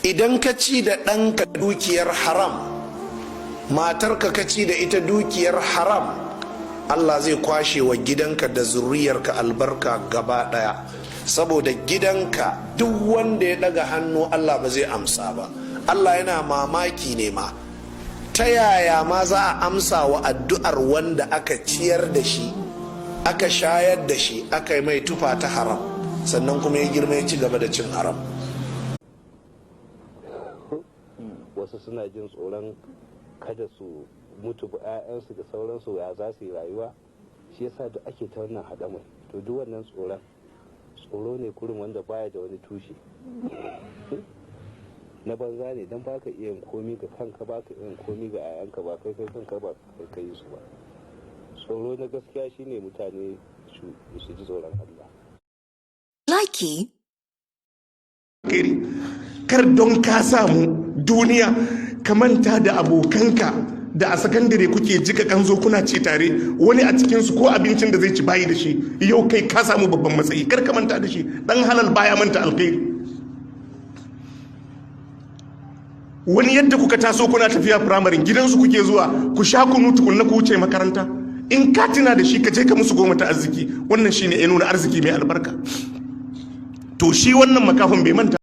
idan ka ci da ɗanka dukiyar haram, matarka ka ci da ita dukiyar haram, Allah zai kwashe wa gidanka da zuriyarka albarka gaba ɗaya. Saboda gidanka duk wanda ya ɗaga hannu Allah ba zai amsa ba. Allah yana mamaki ne ma, ta yaya ma za a amsa wa addu'ar wanda aka ciyar da shi, aka shayar da shi, aka yi mai tufa ta haram, sannan kuma ya girma ya ci gaba da cin haram. Wasu suna jin tsoron kada su mutu ba 'ya'yansu da sauransu, ya za su yi rayuwa, shi yasa da ake ta wannan haɗamai. To duk wannan tsoro ne kurin wanda baya da wani tushe, na banza ne, don baka iya yin komi ga kanka, baka iya yin komi ga 'ya'yanka, ba kai kanka ba kai su ba. Tsoro na gaskiya shine mutane su ji tsoron Allah. Likey. Kar don ka samu duniya ka manta da abokanka da a sakandare kuke jika kanzo kuna ci tare, wani a cikinsu ko abincin da zai ci bayi da shi, yau kai ka samu babban matsayi, kar ka manta da shi. Dan halal baya manta alkhairi. Wani yadda kuka taso kuna tafiya firamarin gidansu kuke zuwa ku sha kunu tukunna ku wuce makaranta, in ka tuna da shi ka je ka musu goma ta arziki. Wannan shine ya nuna arziki mai albarka. To shi wannan makafin bai manta